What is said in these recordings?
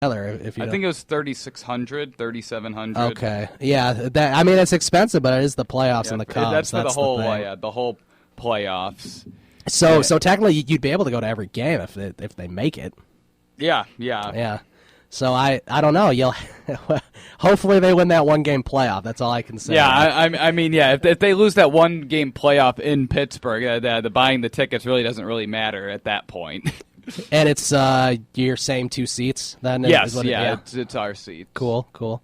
If you I think it was 3,600, 3,700. Okay, yeah. I mean, it's expensive, but it is the playoffs and the Cubs. That's for the whole playoffs. So technically, you'd be able to go to every game if they make it. Yeah. So I don't know. You'll hopefully they win that 1-game playoff. That's all I can say. Yeah, I mean, if they lose that 1-game playoff in Pittsburgh, the buying the tickets really doesn't really matter at that point. And it's your same 2 seats then? Yes, it's our seats. Cool.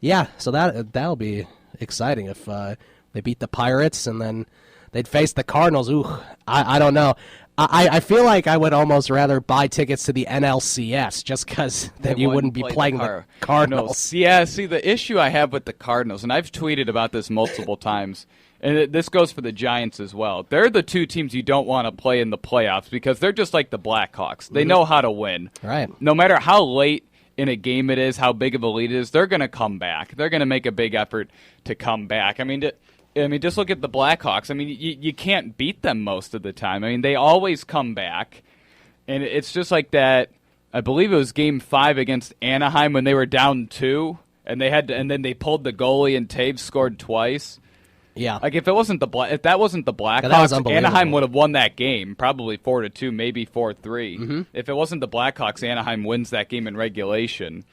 Yeah, so that'll be exciting if they beat the Pirates and then they'd face the Cardinals. Ooh, I don't know. I feel like I would almost rather buy tickets to the NLCS just because then you wouldn't be playing the Cardinals. Yeah, see, the issue I have with the Cardinals, and I've tweeted about this multiple times, and this goes for the Giants as well. They're the 2 teams you don't want to play in the playoffs because they're just like the Blackhawks. They know how to win. Right. No matter how late in a game it is, how big of a lead it is, they're going to come back. They're going to make a big effort to come back. I mean, just look at the Blackhawks. I mean, you can't beat them most of the time. I mean, they always come back, and it's just like that. I believe it was Game 5 against Anaheim when they were down 2, and then they pulled the goalie and Taves scored twice. Yeah, like if that wasn't the Blackhawks, Anaheim would have won that game, probably 4-2, maybe 4-3. Mm-hmm. If it wasn't the Blackhawks, Anaheim wins that game in regulation.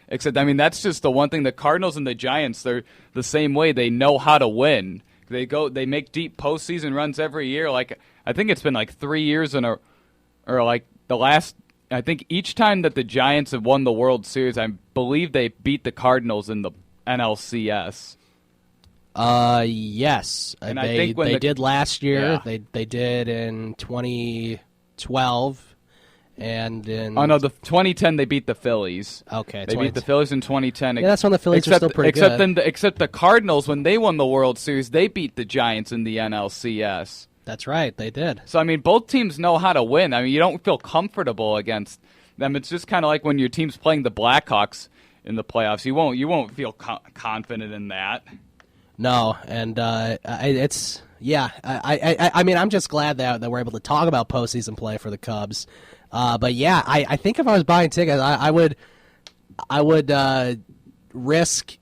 Except, I mean, that's just the one thing. The Cardinals and the Giants, they're the same way. They know how to win. They make deep postseason runs every year. Like I think it's been like 3 years or like the last. I think each time that the Giants have won the World Series, I believe they beat the Cardinals in the NLCS. Yes, and I think they did last year. Yeah. They did in 2012. And in the 2010 they beat the Phillies. Okay, they beat the Phillies in 2010. Yeah, that's when the Phillies were still pretty good. Except the Cardinals, when they won the World Series, they beat the Giants in the NLCS. That's right, they did. So I mean, both teams know how to win. I mean, you don't feel comfortable against them. It's just kind of like when your team's playing the Blackhawks in the playoffs. You won't feel confident in that. No, and it's yeah. I mean, I'm just glad that we're able to talk about postseason play for the Cubs. But yeah, I think if I was buying tickets, I would risk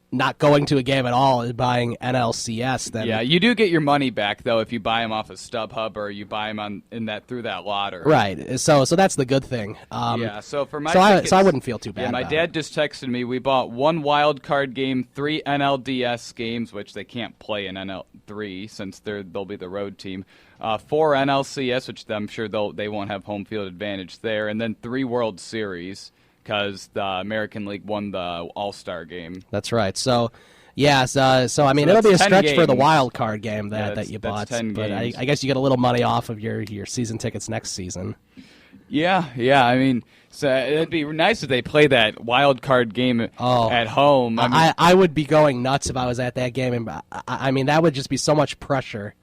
not going to a game at all and buying NLCS. Then yeah, you do get your money back though if you buy them off of StubHub or you buy them through that lottery. Right. So that's the good thing. Yeah. So for my tickets, I wouldn't feel too bad. Yeah, my dad just texted me. We bought 1 wild card game, 3 NLDS games, which they can't play in NL3 since they'll be the road team. 4 NLCS, which I'm sure they won't have home field advantage there, and then 3 World Series because the American League won the All-Star game. That's right. So, yeah, so I mean, it'll be a stretch games for the wild card game that you bought, but I guess you get a little money off of your season tickets next season. Yeah. I mean, so it'd be nice if they play that wild card game at home. I would be going nuts if I was at that game, and I mean, that would just be so much pressure.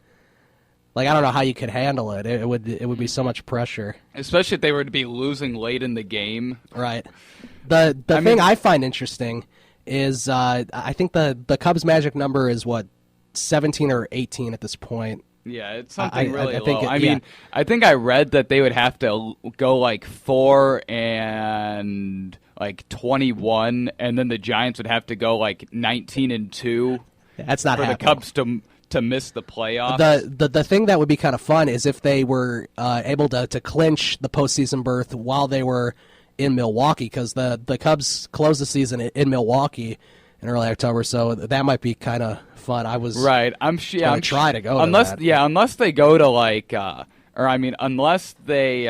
Like, I don't know how you could handle it. It would be so much pressure. Especially if they were to be losing late in the game. Right. The thing I find interesting is I think the Cubs' magic number is, 17 or 18 at this point. Yeah, it's something really low. I mean, I think I read that they would have to go like 4 and like 21, and then the Giants would have to go like 19-2. That's not for happening. The Cubs to miss the playoffs. The thing that would be kind of fun is if they were able to clinch the postseason berth while they were in Milwaukee, because the Cubs closed the season in Milwaukee in early October, so that might be kind of fun. I was right. I'm try to go unless to that. Unless they go to like unless they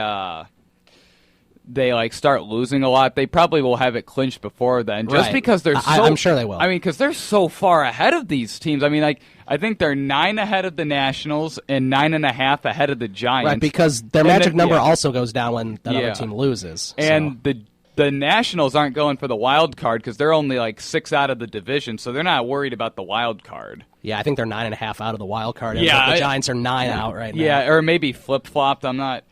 like start losing a lot, they probably will have it clinched before then. Just because they're I'm sure they will. I mean, because they're so far ahead of these teams. I mean, like I think they're 9 ahead of the Nationals and 9.5 ahead of the Giants. Right, because their magic number also goes down when that other team loses. And the Nationals aren't going for the wild card because they're only like 6 out of the division, so they're not worried about the wild card. Yeah, I think they're 9.5 out of the wild card. And the Giants are 9 out right now. Yeah, or maybe flip-flopped. I'm not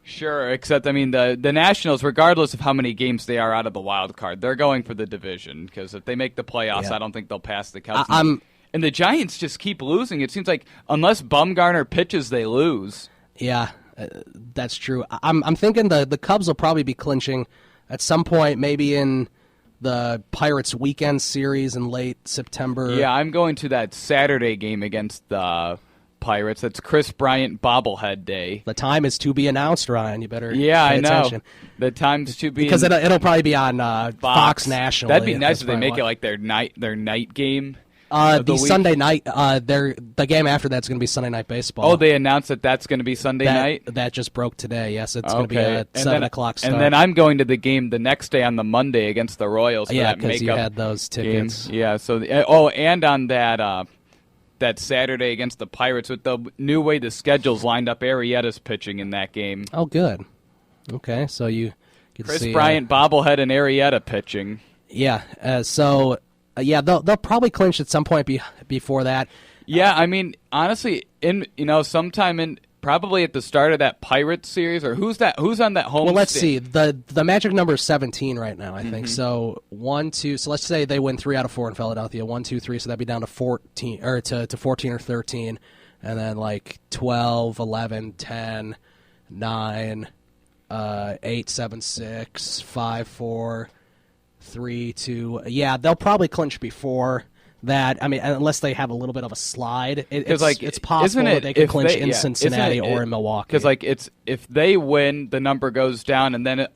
sure, except, I mean, the Nationals, regardless of how many games they are out of the wild card, they're going for the division because if they make the playoffs, I don't think they'll pass the Cubs. And the Giants just keep losing. It seems like unless Bumgarner pitches, they lose. Yeah, that's true. I'm thinking the Cubs will probably be clinching at some point, maybe in the Pirates weekend series in late September. Yeah, I'm going to that Saturday game against the Pirates. That's Chris Bryant bobblehead day. The time is to be announced, Ryan. You better pay attention. The time's to be because it'll probably be on Fox nationally. That'd be nice if they make it like their night game. The Sunday night, the game after that's going to be Sunday Night Baseball. Oh, they announced that's going to be Sunday night? That just broke today, yes. It's going to be a 7 o'clock start. And then I'm going to the game the next day on the Monday against the Royals. Yeah, because you had those tickets. Game. Yeah, and on that Saturday against the Pirates, with the new way the schedule's lined up, Arrieta's pitching in that game. Oh, good. Okay, so you can Chris see Bryant bobblehead and Arrieta pitching. Yeah, they'll probably clinch at some point before that. Yeah, I mean, honestly, sometime probably at the start of that Pirates series, or who's on that home? Well, let's see. The magic number is 17 right now, I think. So 1, 2. So let's say they win 3 out of 4 in Philadelphia. 1, 2, 3. So that'd be down to 14 or to 14 or 13, and then like 12, 11, 10, 9, 8, 7, 6, 5, 4. 3, 2. Yeah, they'll probably clinch before that. I mean, unless they have a little bit of a slide, it's possible that they can clinch in Cincinnati or in Milwaukee. Because if they win, the number goes down, and then if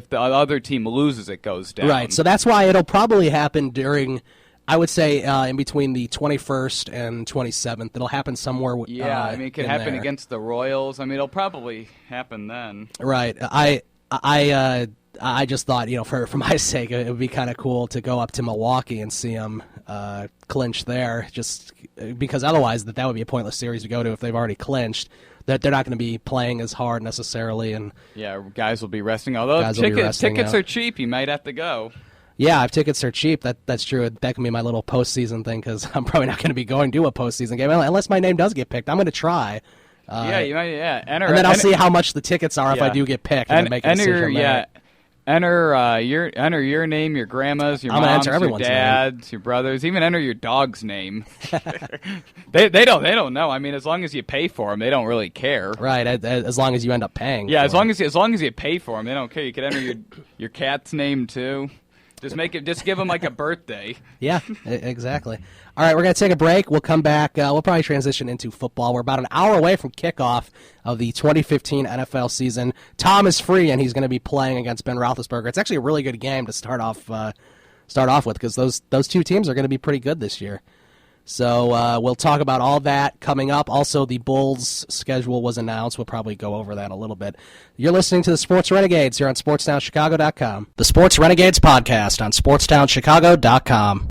the other team loses, it goes down. Right. So that's why it'll probably happen during, I would say, in between the 21st and 27th. It'll happen somewhere. Yeah, I mean, it could happen against the Royals. I mean, it'll probably happen then. Right. I just thought, for my sake, it would be kind of cool to go up to Milwaukee and see them clinch there, just because otherwise that would be a pointless series to go to if they've already clinched. That they're not going to be playing as hard necessarily, and guys will be resting. Although tickets are cheap, you might have to go. Yeah, if tickets are cheap, that's true. That can be my little postseason thing because I'm probably not going to be going to a postseason game unless my name does get picked. I'm going to try. You might. Yeah, and then I'll see how much the tickets are if I do get picked, and then make a decision there. Enter your name, your grandma's, your mom's, your dad's, name. Your brother's. Even enter your dog's name. they don't know. I mean, as long as you pay for them, they don't really care. Right. As long as you end up paying. Yeah. As long as you pay for them, they don't care. You could enter your cat's name too. Just give them like a birthday. Yeah. Exactly. All right, we're going to take a break. We'll come back. We'll probably transition into football. We're about an hour away from kickoff of the 2015 NFL season. Tom is free, and he's going to be playing against Ben Roethlisberger. It's actually a really good game to start off with because those two teams are going to be pretty good this year. So we'll talk about all that coming up. Also, the Bulls' schedule was announced. We'll probably go over that a little bit. You're listening to the Sports Renegades here on SportsTownChicago.com. The Sports Renegades podcast on SportsTownChicago.com.